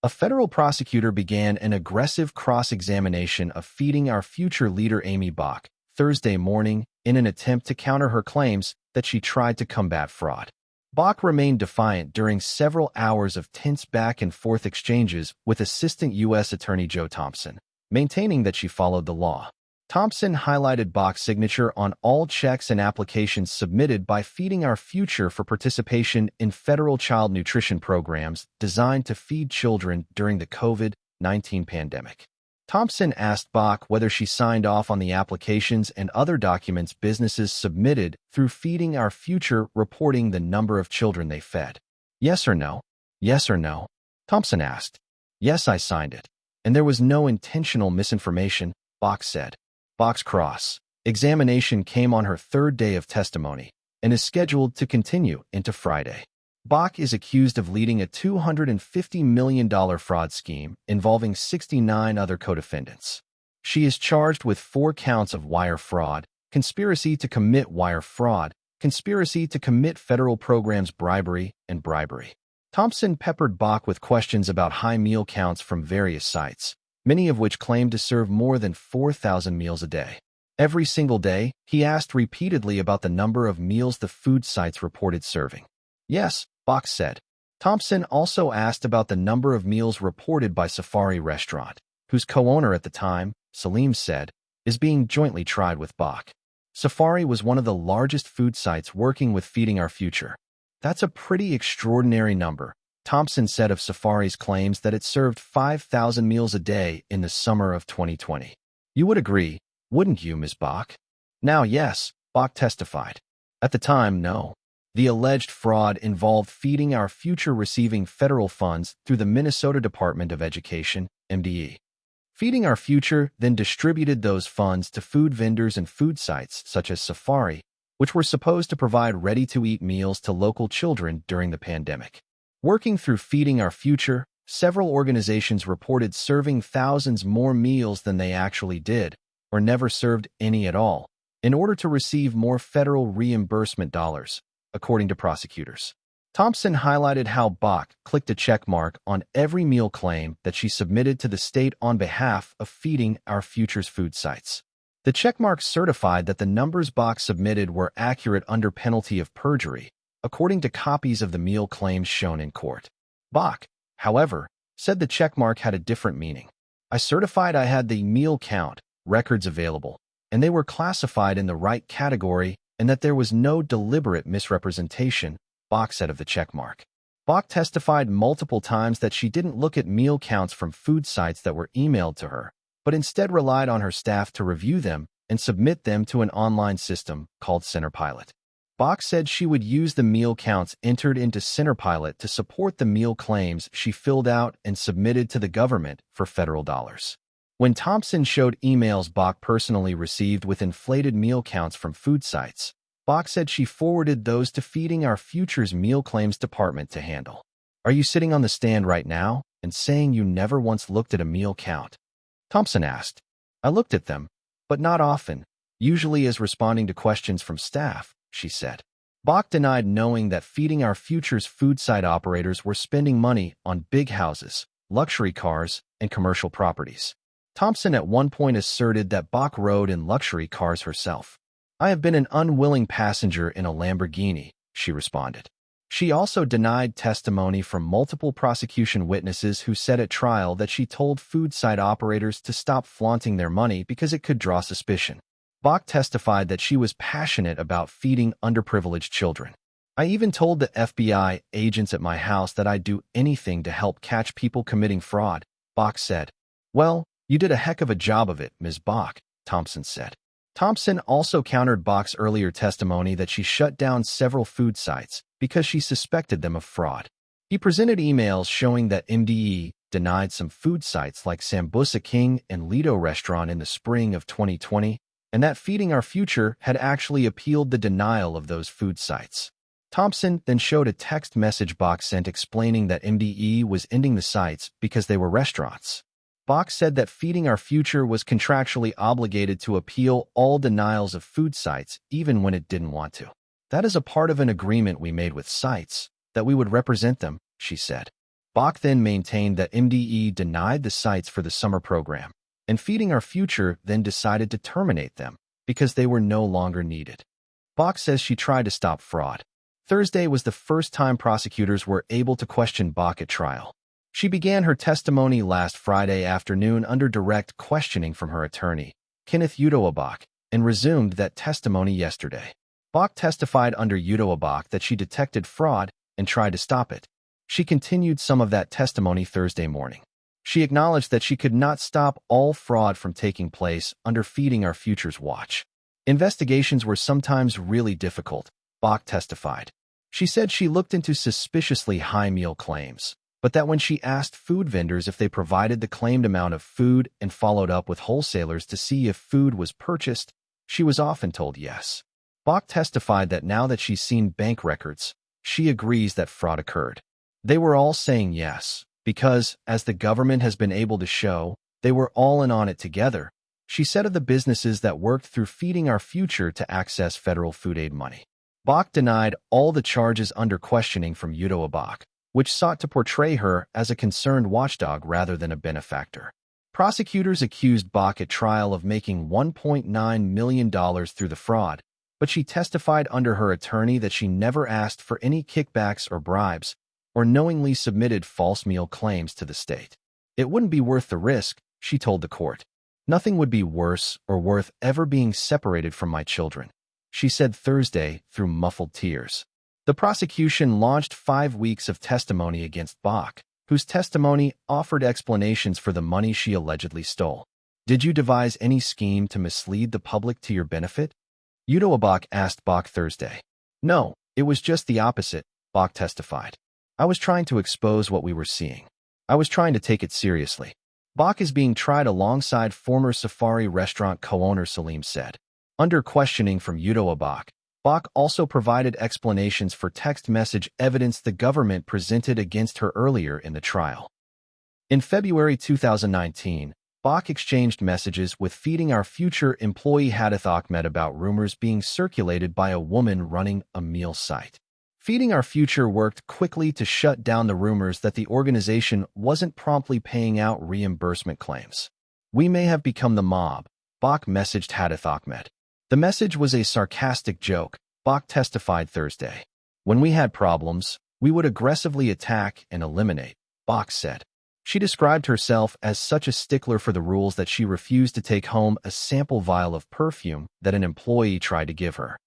A federal prosecutor began an aggressive cross-examination of Feeding Our Future leader Aimee Bock Thursday morning in an attempt to counter her claims that she tried to combat fraud. Bock remained defiant during several hours of tense back-and-forth exchanges with Assistant U.S. Attorney Joe Thompson, maintaining that she followed the law. Thompson highlighted Bock's signature on all checks and applications submitted by Feeding Our Future for participation in federal child nutrition programs designed to feed children during the COVID-19 pandemic. Thompson asked Bock whether she signed off on the applications and other documents businesses submitted through Feeding Our Future reporting the number of children they fed. Yes or no? Yes or no? Thompson asked. Yes, I signed it. And there was no intentional misinformation, Bock said. Bock's cross-examination came on her third day of testimony and is scheduled to continue into Friday. Bock is accused of leading a $250 million fraud scheme involving 69 other co-defendants. She is charged with 4 counts of wire fraud, conspiracy to commit wire fraud, conspiracy to commit federal programs bribery, and bribery. Thompson peppered Bock with questions about high meal counts from various sites, many of which claimed to serve more than 4,000 meals a day. Every single day, he asked repeatedly about the number of meals the food sites reported serving. Yes, Bock said. Thompson also asked about the number of meals reported by Safari Restaurant, whose co-owner at the time, Salim said, is being jointly tried with Bock. Safari was one of the largest food sites working with Feeding Our Future. That's a pretty extraordinary number, Thompson said of Safari's claims that it served 5,000 meals a day in the summer of 2020. You would agree, wouldn't you, Ms. Bock? Now, yes, Bock testified. At the time, no. The alleged fraud involved Feeding Our Future receiving federal funds through the Minnesota Department of Education, MDE. Feeding Our Future then distributed those funds to food vendors and food sites such as Safari, which were supposed to provide ready-to-eat meals to local children during the pandemic. Working through Feeding Our Future, several organizations reported serving thousands more meals than they actually did, or never served any at all, in order to receive more federal reimbursement dollars, according to prosecutors. Thompson highlighted how Bock clicked a check mark on every meal claim that she submitted to the state on behalf of Feeding Our Future's food sites. The checkmark certified that the numbers Bock submitted were accurate under penalty of perjury, according to copies of the meal claims shown in court. Bock, however, said the checkmark had a different meaning. I certified I had the meal count records available, and they were classified in the right category and that there was no deliberate misrepresentation, Bock said of the checkmark. Bock testified multiple times that she didn't look at meal counts from food sites that were emailed to her, but instead relied on her staff to review them and submit them to an online system called Centerpilot. Bock said she would use the meal counts entered into Centerpilot to support the meal claims she filled out and submitted to the government for federal dollars. When Thompson showed emails Bock personally received with inflated meal counts from food sites, Bock said she forwarded those to Feeding Our Future's meal claims department to handle. Are you sitting on the stand right now and saying you never once looked at a meal count? Thompson asked. I looked at them, but not often, usually as responding to questions from staff, she said. Bock denied knowing that Feeding Our Future's food site operators were spending money on big houses, luxury cars, and commercial properties. Thompson at one point asserted that Bock rode in luxury cars herself. I have been an unwilling passenger in a Lamborghini, she responded. She also denied testimony from multiple prosecution witnesses who said at trial that she told food site operators to stop flaunting their money because it could draw suspicion. Bock testified that she was passionate about feeding underprivileged children. I even told the FBI agents at my house that I'd do anything to help catch people committing fraud, Bock said. Well, you did a heck of a job of it, Ms. Bock, Thompson said. Thompson also countered Bock's earlier testimony that she shut down several food sites because she suspected them of fraud. He presented emails showing that MDE denied some food sites like Sambusa King and Lido Restaurant in the spring of 2020, and that Feeding Our Future had actually appealed the denial of those food sites. Thompson then showed a text message Bock sent explaining that MDE was ending the sites because they were restaurants. Bock said that Feeding Our Future was contractually obligated to appeal all denials of food sites even when it didn't want to. That is a part of an agreement we made with sites, that we would represent them, she said. Bock then maintained that MDE denied the sites for the summer program, and Feeding Our Future then decided to terminate them because they were no longer needed. Bock says she tried to stop fraud. Thursday was the first time prosecutors were able to question Bock at trial. She began her testimony last Friday afternoon under direct questioning from her attorney, Kenneth Bock, and resumed that testimony yesterday. Bock testified under Bock that she detected fraud and tried to stop it. She continued some of that testimony Thursday morning. She acknowledged that she could not stop all fraud from taking place under Feeding Our Future's watch. Investigations were sometimes really difficult, Bock testified. She said she looked into suspiciously high meal claims, but that when she asked food vendors if they provided the claimed amount of food and followed up with wholesalers to see if food was purchased, she was often told yes. Bock testified that now that she's seen bank records, she agrees that fraud occurred. They were all saying yes, because, as the government has been able to show, they were all in on it together, she said of the businesses that worked through Feeding Our Future to access federal food aid money. Bock denied all the charges under questioning from Bock, which sought to portray her as a concerned watchdog rather than a benefactor. Prosecutors accused Bock at trial of making $1.9 million through the fraud, but she testified under her attorney that she never asked for any kickbacks or bribes, or knowingly submitted false meal claims to the state. It wouldn't be worth the risk, she told the court. Nothing would be worse or worth ever being separated from my children, she said Thursday through muffled tears. The prosecution launched 5 weeks of testimony against Bock, whose testimony offered explanations for the money she allegedly stole. Did you devise any scheme to mislead the public to your benefit? Bock asked Bock Thursday. No, it was just the opposite, Bock testified. I was trying to expose what we were seeing. I was trying to take it seriously. Bock is being tried alongside former Safari restaurant co-owner Salim said. Under questioning from Bock, Bock also provided explanations for text message evidence the government presented against her earlier in the trial. In February 2019, Bock exchanged messages with Feeding Our Future employee Hadith Ahmed about rumors being circulated by a woman running a meal site. Feeding Our Future worked quickly to shut down the rumors that the organization wasn't promptly paying out reimbursement claims. We may have become the mob, Bock messaged Hadith Ahmed. The message was a sarcastic joke, Bock testified Thursday. When we had problems, we would aggressively attack and eliminate, Bock said. She described herself as such a stickler for the rules that she refused to take home a sample vial of perfume that an employee tried to give her.